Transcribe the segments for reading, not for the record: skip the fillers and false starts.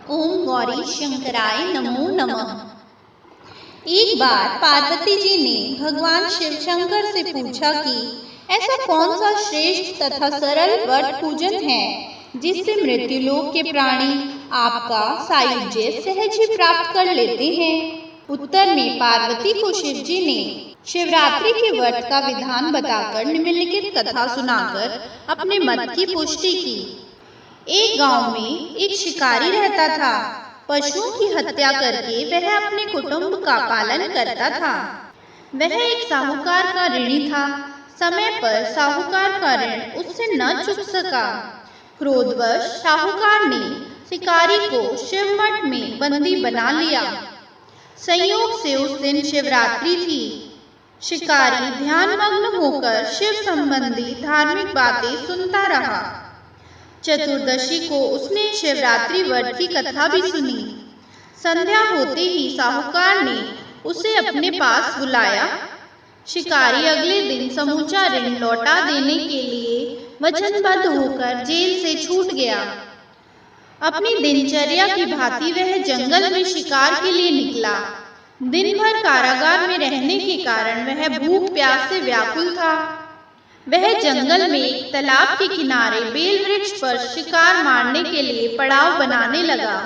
ओम गौरी शंकराय नमो नमः। एक बार पार्वती जी ने भगवान शिव शंकर से पूछा कि ऐसा कौन सा श्रेष्ठ तथा सरल वट पूजन है जिससे मृत्युलोक के प्राणी आपका सायुज्य सहज ही प्राप्त कर लेते हैं। उत्तर में पार्वती को शिव जी ने शिवरात्रि के व्रत का विधान बताकर निम्नलिखित कथा सुनाकर अपने मत की पुष्टि की। एक गांव में एक शिकारी रहता था। पशुओं की हत्या करके वह अपने कुटुंब का पालन करता था। वह एक साहूकार का ऋणी था। समय पर साहूकार का ऋण उससे न चुक सका। क्रोधवश साहूकार ने शिकारी को शिवमठ में बंदी बना लिया। संयोग से उस दिन शिवरात्रि थी। शिकारी ध्यानमग्न होकर शिव संबंधी धार्मिक बातें सुनता रहा। चतुर्दशी को उसने शिवरात्रि व्रत की कथा भी सुनी। संध्या होते ही साहूकार ने उसे अपने पास बुलाया। शिकारी अगले दिन समूचा ऋण लौटा देने के लिए वचनबद्ध होकर जेल से छूट गया। अपनी दिनचर्या की भांति वह जंगल में शिकार के लिए निकला। दिन भर कारागार में रहने के कारण वह भूख प्यास से व्याकुल था। वह जंगल में एक तालाब के किनारे बेल वृक्ष पर शिकार मारने के लिए पड़ाव बनाने लगा।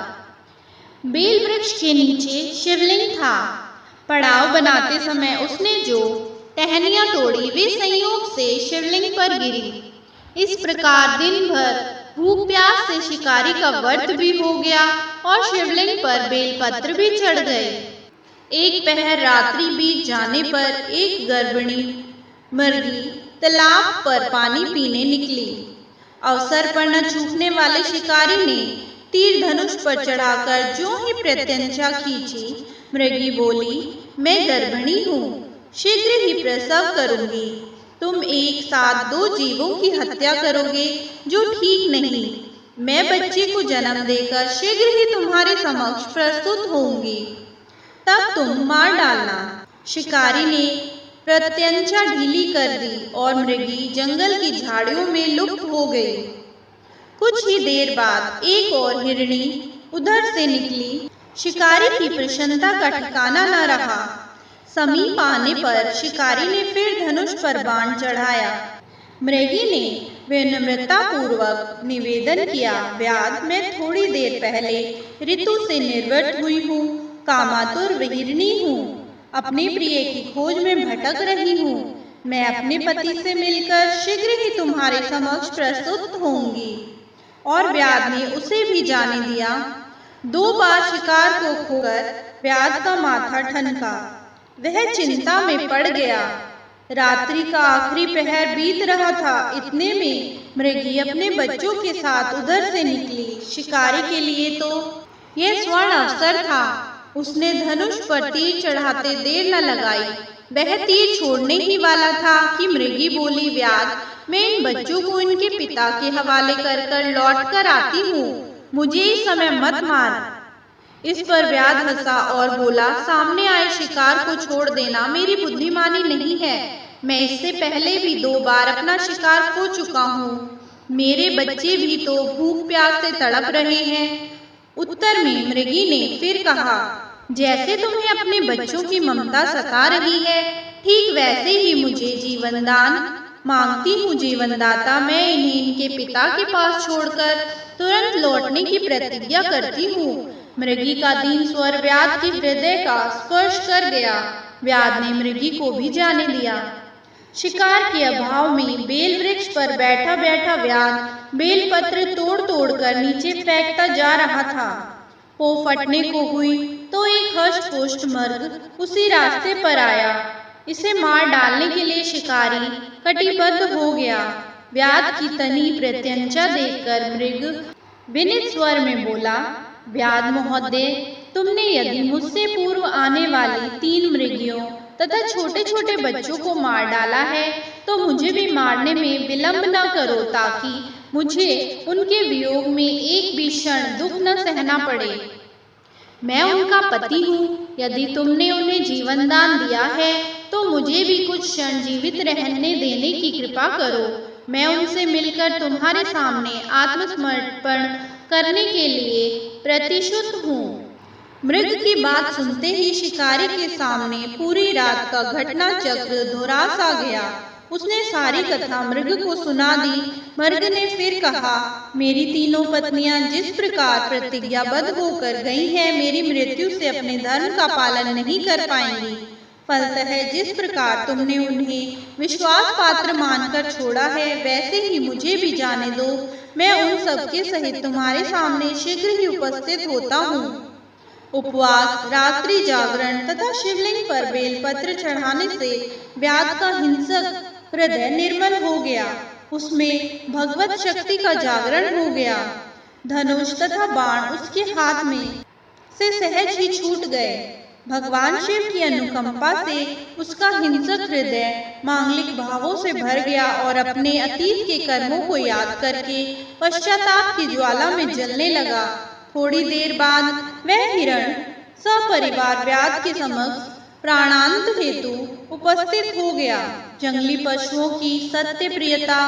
बेल वृक्ष के नीचे शिवलिंग था। पड़ाव बनाते समय उसने जो टहनियां तोड़ी वे संयोग से शिवलिंग पर गिरी। इस प्रकार दिन भर भूख प्यास से शिकारी का व्रत भी हो गया और शिवलिंग पर बेलपत्र भी चढ़ गए। एक पहर रात्रि बीत जाने पर एक गर्भिणी मुर्गी तालाब पर पानी पीने निकली। अवसर पर न चूकने वाले शिकारी ने तीर धनुष पर चढ़ाकर जो ही प्रत्यंचा खींची। मृगी बोली, मैं गर्भिणी हूँ, शीघ्र ही प्रसव करूंगी। तुम एक साथ दो जीवों की हत्या करोगे जो ठीक नहीं। मैं बच्चे को जन्म देकर शीघ्र ही तुम्हारे समक्ष प्रस्तुत होंगी, तब तुम मार डालना। शिकारी ने प्रत्यंचा ढीली कर दी और मृगी जंगल की झाड़ियों में लुप्त हो गई। कुछ ही देर बाद एक और हिरणी उधर से निकली। शिकारी की प्रसन्नता का ठिकाना न रहा। समीप आने पर शिकारी ने फिर धनुष पर बाण चढ़ाया। मृगी ने विनम्रता पूर्वक निवेदन किया, व्याध, मैं थोड़ी देर पहले ऋतु से निर्वृत हुई हूँ, कामातुर हिरणी हूँ, अपने प्रिय की खोज में भटक रही हूँ। मैं अपने पति से मिलकर शीघ्र ही तुम्हारे समक्ष प्रस्तुत होंगी। और व्याध ने उसे भी जाने दिया। 2 बार शिकार को खोकर व्याध का माथा ठनका। वह चिंता में पड़ गया। रात्रि का आखिरी पहर बीत रहा था। इतने में मृगी अपने बच्चों के साथ उधर से निकली। शिकारी के लिए तो यह स्वर्ण अवसर था। उसने धनुष पर तीर चढ़ाते देर न लगाई। वह तीर छोड़ने ही वाला था कि मृगी बोली, व्याध, मैं इन बच्चों को इनके पिता के हवाले कर लौट कर आती हूँ, मुझे इस समय मत मार। इस पर व्याध हंसा और बोला, सामने आए शिकार को छोड़ देना मेरी बुद्धिमानी नहीं है। मैं इससे पहले भी 2 बार अपना शिकार खो चुका हूँ। मेरे बच्चे भी तो भूख प्यास से तड़प रहे हैं। उत्तर में मृगी ने फिर कहा, जैसे तुम्हें अपने बच्चों की ममता सता रही है, ठीक वैसे ही मुझे जीवन दान मांगती हूँ। जीवनदाता, मैं इन्हें इनके पिता के पास छोड़कर तुरंत लौटने की प्रतिज्ञा करती हूँ। मृगी का दीन स्वर व्याध के हृदय का स्पर्श कर गया। व्याध ने मृगी को भी जाने दिया। शिकार के अभाव में बेल वृक्ष पर बैठा बैठा व्याध बेलपत्र तोड़ तोड़ कर नीचे फेंकता जा रहा था। वो फटने को हुई तो एक हष्ट पुष्ट मर्ग उसी रास्ते पर आया। इसे मार डालने के लिए शिकारी कटिबद्ध हो गया। व्याध की तनी प्रत्यंचा देखकर मृग विनीत स्वर में बोला, व्याध महोदय, तुमने यदि मुझसे पूर्व आने वाली 3 मृगियों तथा छोटे छोटे बच्चों को मार डाला है तो मुझे भी मारने में विलंब न करो, ताकि मुझे उनके वियोग में एक भी क्षण दुख न सहना पड़े। मैं उनका पति हूँ। यदि तुमने उन्हें जीवन दान दिया है तो मुझे भी कुछ क्षण जीवित रहने देने की कृपा करो। मैं उनसे मिलकर तुम्हारे सामने आत्मसमर्पण करने के लिए प्रतिशुद्ध हूँ। मृग की बात सुनते ही शिकारी के सामने पूरी रात का घटना चक्र दोहरा सा गया। उसने सारी कथा मृग को सुना दी। मृग ने फिर कहा, मेरी तीनों पत्नियां जिस प्रकार प्रतिज्ञाबद्ध होकर गई हैं, मेरी मृत्यु से अपने धर्म का पालन नहीं कर पाएंगी। फलतः जिस प्रकार तुमने उन्हें विश्वास पात्र मानकर छोड़ा है, वैसे ही मुझे भी जाने दो। मैं उन सबके सहित तुम्हारे सामने शीघ्र ही उपस्थित होता हूँ। उपवास, रात्रि जागरण तथा शिवलिंग पर बेलपत्र चढ़ाने से व्याध का हिंसक हृदय निर्मल हो गया। उसमें भगवत शक्ति का जागरण हो गया। धनुष तथा बाण उसके हाथ में से सहज ही छूट गए। भगवान शिव की अनुकंपा से उसका हिंसक हृदय मांगलिक भावों से भर गया और अपने अतीत के कर्मों को याद करके पश्चाताप की ज्वाला में जलने लगा। थोड़ी देर बाद वह हिरण सपरिवार व्याध के समक्ष प्राणांत हेतु उपस्थित हो गया। जंगली पशुओं की सत्य प्रियता,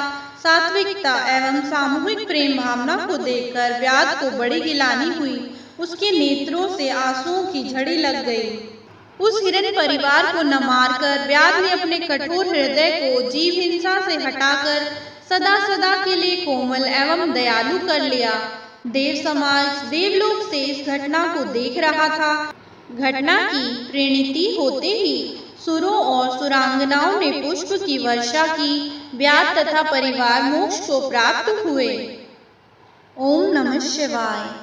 सात्विकता एवं सामूहिक प्रेम भावना को देखकर व्याध को बड़ी गिलानी हुई। उसके नेत्रों से आंसुओं की झड़ी लग गई। उस हिरण परिवार को न मारकर व्याध ने अपने कठोर हृदय को जीव हिंसा से हटाकर सदा सदा के लिए कोमल एवं दयालु कर लिया। देव समाज देवलोक से इस घटना को देख रहा था। घटना की परिणति होते ही सुरों और सुरांगनाओं ने पुष्प की वर्षा की। व्याध तथा परिवार मोक्ष को प्राप्त हुए। ओम नमः शिवाय।